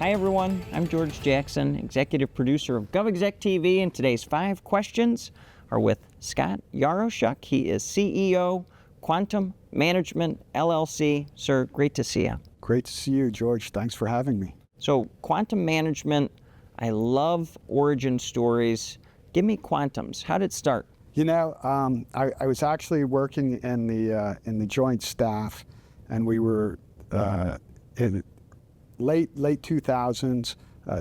Hi everyone, I'm George Jackson, executive producer of GovExec TV, and today's 5 questions are with Scott Yaroschuk. He is CEO, Quantum Management LLC. Sir, great to see you. Great to see you, George. Thanks for having me. So, Quantum Management, I love origin stories. Give me Quantum's. How did it start? You know, I was actually working in the Joint Staff, and we were in late 2000s,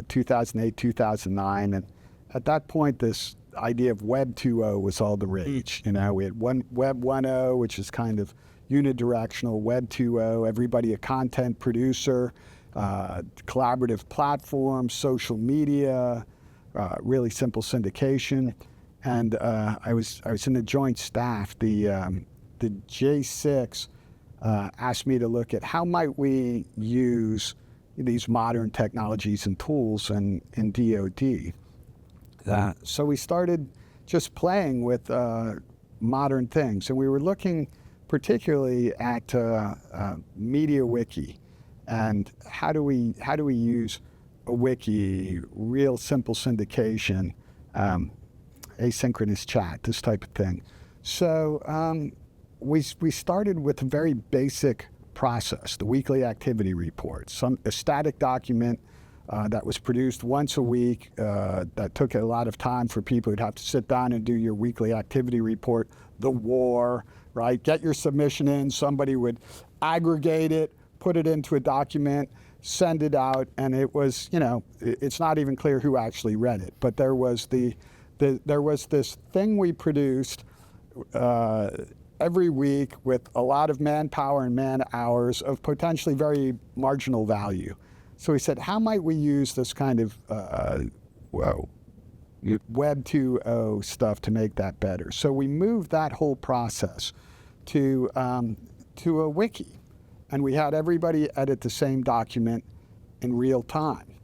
2008, 2009, and at that point, this idea of Web 2.0 was all the rage. You know, we had Web 1.0, which is kind of unidirectional. Web 2.0, everybody a content producer, collaborative platforms, social media, really simple syndication. And I was in the Joint Staff. The J6 asked me to look at how might we use these modern technologies and tools in DoD. So we started just playing with modern things, and we were looking particularly at MediaWiki and how do we use a wiki, real simple syndication, asynchronous chat, this type of thing. So we started with a very basic process, the weekly activity report, a static document that was produced once a week that took a lot of time for people who'd have to sit down and do your weekly activity report, the war, right? Get your submission in, somebody would aggregate it, put it into a document, send it out, and it was, you know, it's not even clear who actually read it, but there was there was this thing we produced every week with a lot of manpower and man hours of potentially very marginal value. So we said, how might we use this kind of Web 2.0 stuff to make that better? So we moved that whole process to a wiki, and we had everybody edit the same document in real time.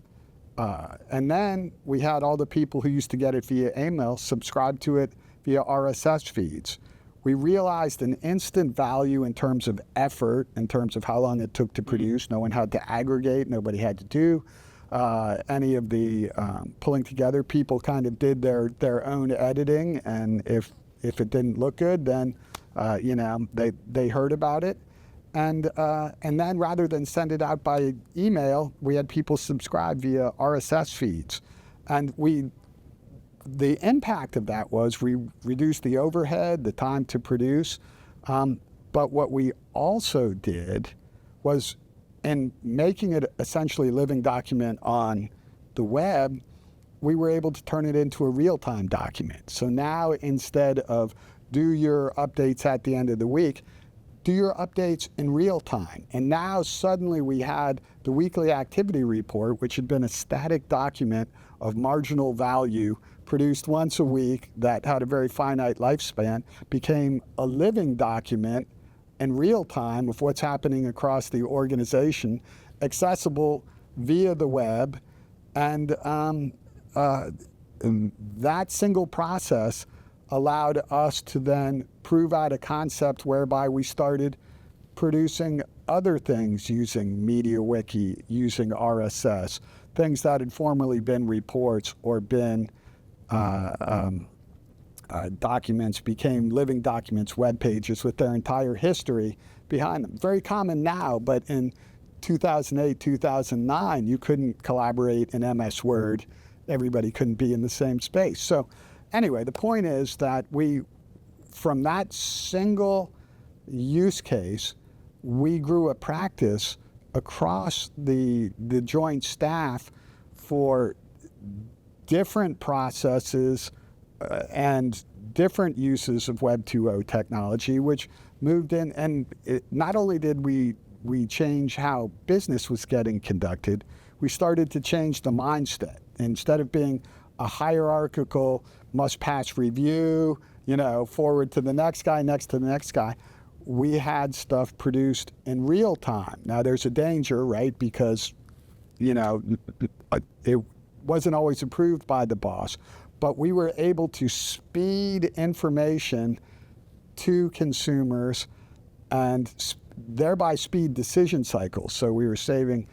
And then we had all the people who used to get it via email subscribe to it via RSS feeds. We realized an instant value in terms of effort, in terms of how long it took to produce. No one had to aggregate, nobody had to do any of the pulling together. People kind of did their own editing, and if it didn't look good, then you know, they heard about it. And then rather than send it out by email, we had people subscribe via RSS feeds. And the impact of that was we reduced the overhead, the time to produce. But what we also did was, in making it essentially a living document on the web, we were able to turn it into a real-time document. So now, instead of do your updates at the end of the week, do your updates in real time. And now suddenly we had the weekly activity report, which had been a static document of marginal value produced once a week that had a very finite lifespan, became a living document in real time of what's happening across the organization, accessible via the web. And that single process allowed us to then prove out a concept whereby we started producing other things using MediaWiki, using RSS, things that had formerly been reports or been documents became living documents, web pages with their entire history behind them. Very common now, but in 2008, 2009, you couldn't collaborate in MS Word. Everybody couldn't be in the same space. So anyway, the point is that from that single use case, we grew a practice across the Joint Staff for different processes and different uses of Web 2.0 technology, which moved in. And not only did we change how business was getting conducted, we started to change the mindset. Instead of being a hierarchical, must pass review, you know, forward to the next guy, next to the next guy, we had stuff produced in real time. Now there's a danger, right? Because, you know, it wasn't always approved by the boss, but we were able to speed information to consumers and thereby speed decision cycles. So we were saving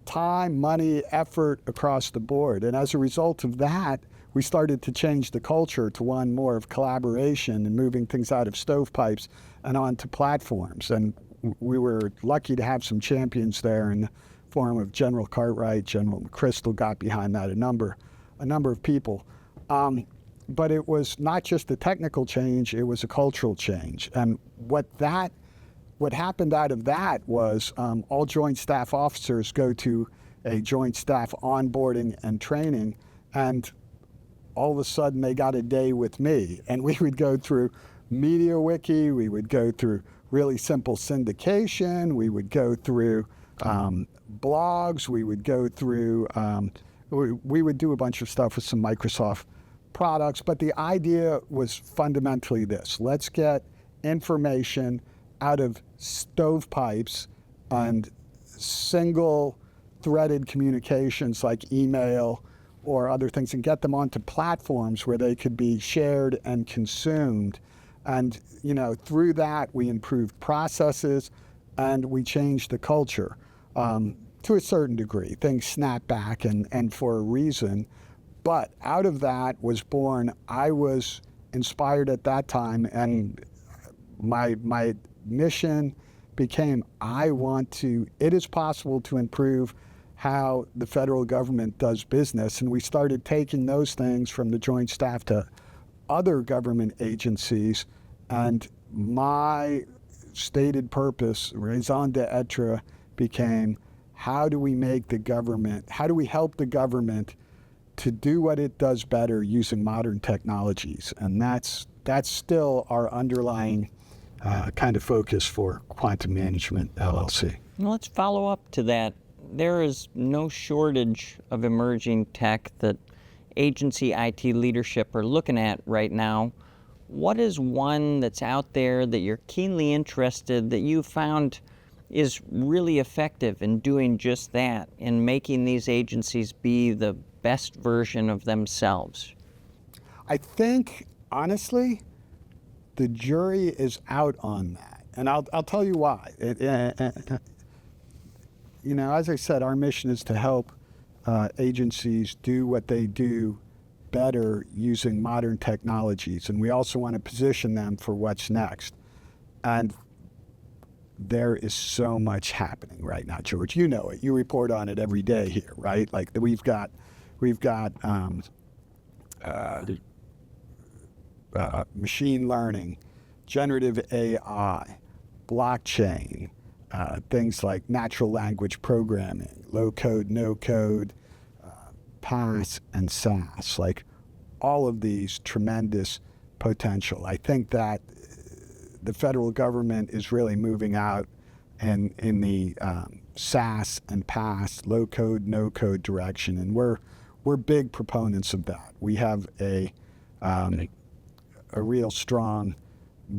time, money, effort across the board. And as a result of that, we started to change the culture to one more of collaboration and moving things out of stovepipes and onto platforms. And we were lucky to have some champions there in the form of General Cartwright, General McChrystal got behind that, a number of people. But it was not just a technical change, it was a cultural change. And what happened out of that was all Joint Staff officers go to a Joint Staff onboarding and training, and all of a sudden they got a day with me. And we would go through MediaWiki, we would go through really simple syndication, we would go through blogs, we would go through, we would do a bunch of stuff with some Microsoft products, but the idea was fundamentally this: let's get information out of stovepipes and single threaded communications like email or other things and get them onto platforms where they could be shared and consumed. And through that we improved processes and we changed the culture to a certain degree. Things snapped back and for a reason. But out of that was born, I was inspired at that time, and my mission became, it is possible to improve how the federal government does business. And we started taking those things from the Joint Staff to other government agencies. And my stated purpose, raison d'etre, became, how do we help the government to do what it does better using modern technologies? And that's still our underlying kind of focus for Quantum Management LLC. Well, let's follow up to that. There is no shortage of emerging tech that agency IT leadership are looking at right now. What is one that's out there that you're keenly interested, that you found is really effective in doing just that, in making these agencies be the best version of themselves? I think, honestly, the jury is out on that. And I'll tell you why. As I said, our mission is to help agencies do what they do better using modern technologies. And we also want to position them for what's next. And there is so much happening right now, George. You know it. You report on it every day here, right? Like we've got machine learning, generative AI, blockchain, things like natural language programming, low code, no code, PaaS and SaaS, like all of these tremendous potential. I think that the federal government is really moving out in the SaaS and PaaS, low code, no code direction, and we're big proponents of that. We have a real strong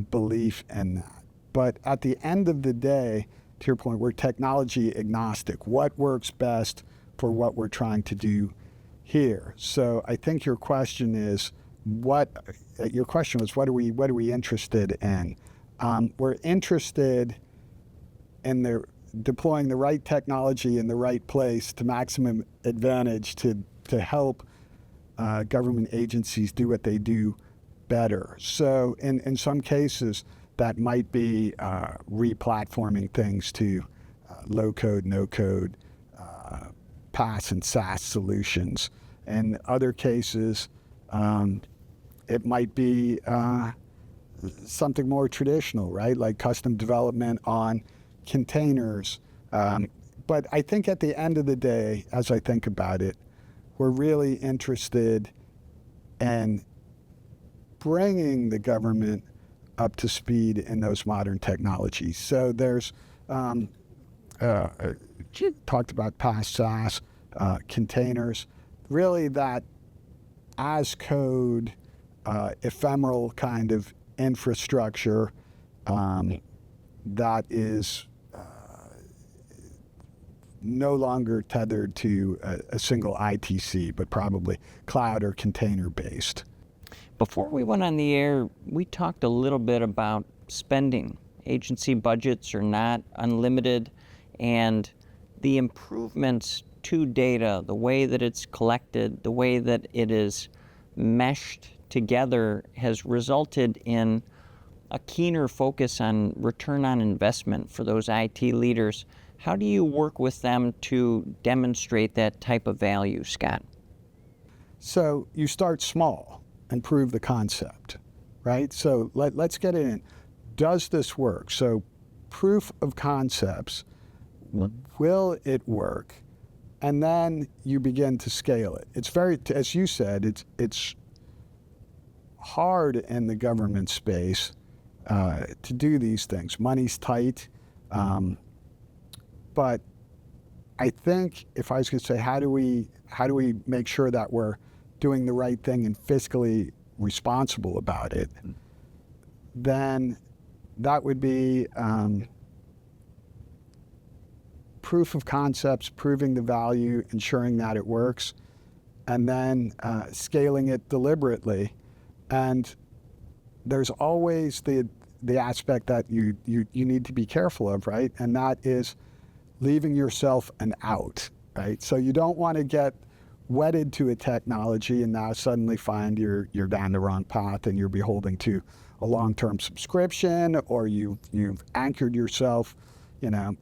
belief in that. But at the end of the day, to your point, we're technology agnostic. What works best for what we're trying to do here? So I think your question was, what are we interested in? We're interested in deploying the right technology in the right place to maximum advantage to help government agencies do what they do better. So in some cases, that might be re-platforming things to low code, no code, PaaS and SaaS solutions. In other cases, it might be something more traditional, right? Like custom development on containers. But I think at the end of the day, as I think about it, we're really interested in bringing the government up to speed in those modern technologies. So there's, talked about PaaS, SaaS, containers, really that as code, ephemeral kind of infrastructure that is no longer tethered to a single ITC, but probably cloud or container based. Before we went on the air, we talked a little bit about spending. Agency budgets are not unlimited, and the improvements to data, the way that it's collected, the way that it is meshed together has resulted in a keener focus on return on investment for those IT leaders. How do you work with them to demonstrate that type of value, Scott? So you start small and prove the concept, right? So let's get it in. Does this work? So proof of concepts, will it work? And then you begin to scale it. It's very, as you said, it's hard in the government space to do these things. Money's tight, but I think if I was going to say, how do we make sure that we're doing the right thing and fiscally responsible about it, then that would be proof of concepts, proving the value, ensuring that it works, and then scaling it deliberately. And there's always the aspect that you need to be careful of, right? And that is leaving yourself an out, right? So you don't want to get wedded to a technology and now suddenly find you're down the wrong path and you're beholden to a long-term subscription, or you've anchored yourself,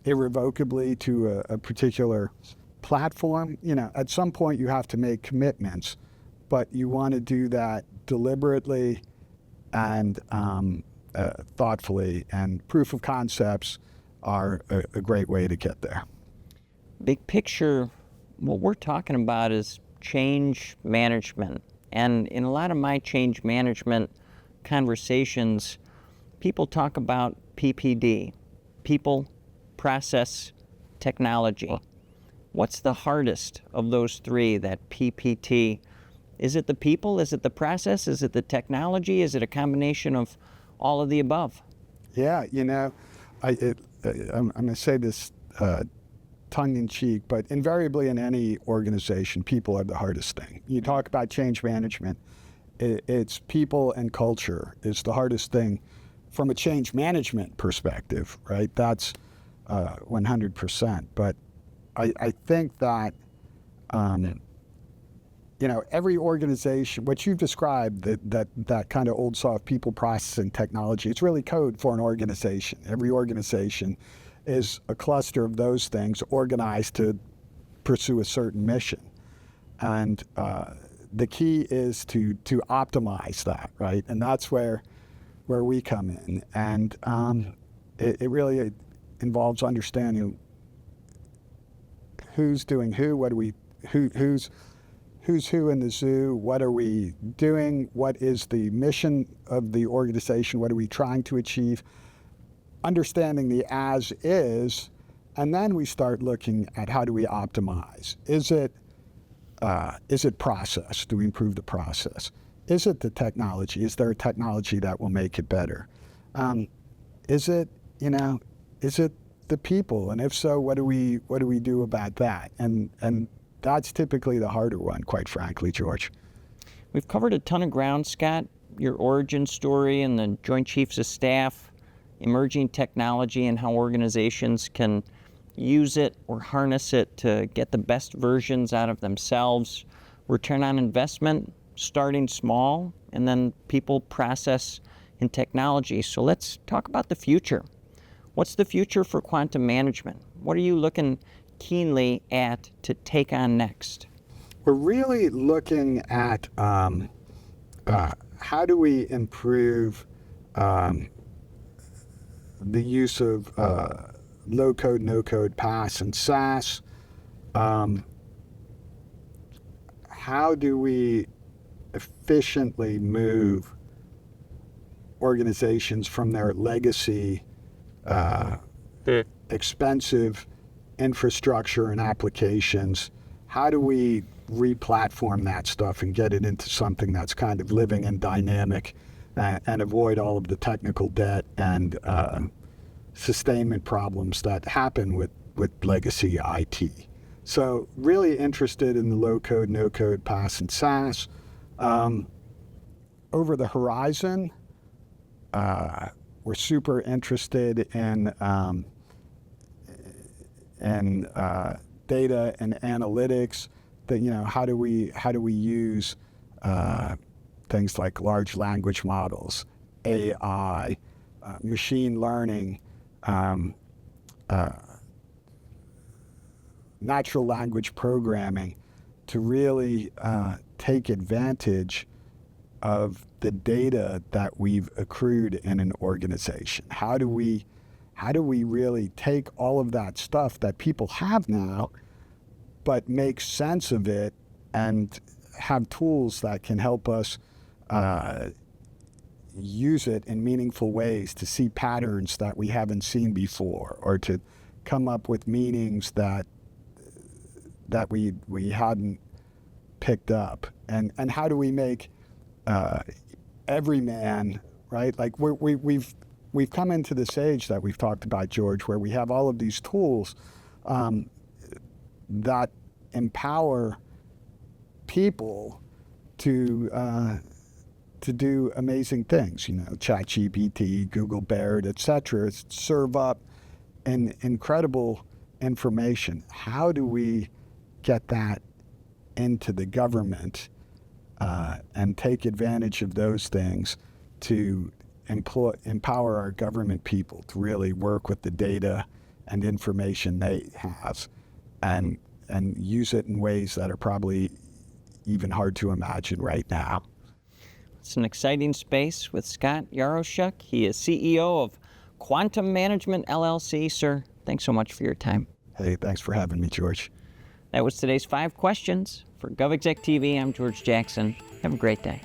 irrevocably to a particular platform. At some point you have to make commitments, but you want to do that deliberately and thoughtfully, and proof of concepts are a great way to get there. Big picture, what we're talking about is change management. And in a lot of my change management conversations, people talk about PPD, people, process, technology. What's the hardest of those three, that PPT? Is it the people? Is it the process? Is it the technology? Is it a combination of all of the above? Yeah, I'm going to say this tongue-in-cheek, but invariably in any organization, people are the hardest thing. You talk about change management, it's people and culture is the hardest thing from a change management perspective, right? That's 100%. But I think that every organization, what you've described, that kind of old soft people, process, and technology, it's really code for an organization. Every organization is a cluster of those things organized to pursue a certain mission. And the key is to optimize that, right? And that's where we come in. And it really involves understanding who's doing who, who's who in the zoo, what are we doing, what is the mission of the organization, what are we trying to achieve, understanding the as is, and then we start looking at how do we optimize. Is it process? Do we improve the process? Is it the technology? Is there a technology that will make it better? Is it the people? And if so, what do we do about that? And that's typically the harder one, quite frankly, George. We've covered a ton of ground, Scott. Your origin story and the Joint Chiefs of Staff, emerging technology and how organizations can use it or harness it to get the best versions out of themselves. Return on investment, starting small, and then people, process, and technology. So let's talk about the future. What's the future for quantum management? What are you looking keenly at to take on next? We're really looking at how do we improve the use of low-code, no-code, PaaS, and SaaS. How do we efficiently move organizations from their legacy expensive infrastructure and applications? How do we re-platform that stuff and get it into something that's kind of living and dynamic, and avoid all of the technical debt and sustainment problems that happen with legacy IT? So really interested in the low-code, no-code, PaaS, and SaaS. Over the horizon, we're super interested in data and analytics. That, you know, how do we use things like large language models, AI, machine learning, natural language programming, to really take advantage of the data that we've accrued in an organization. How do we really take all of that stuff that people have now, but make sense of it and have tools that can help us use it in meaningful ways to see patterns that we haven't seen before, or to come up with meanings that we hadn't picked up. And how do we make every man, right? Like we've come into this age that we've talked about, George, where we have all of these tools that empower people to do amazing things. You know, ChatGPT, Google Bard, etc. serve up incredible information. How do we get that into the government and take advantage of those things to empower our government people to really work with the data and information they have, and use it in ways that are probably even hard to imagine right now. It's an exciting space with Scott Yaroschuk. He is CEO of Quantum Management, LLC. Sir, thanks so much for your time. Hey, thanks for having me, George. That was today's 5 questions. For GovExec TV, I'm George Jackson. Have a great day.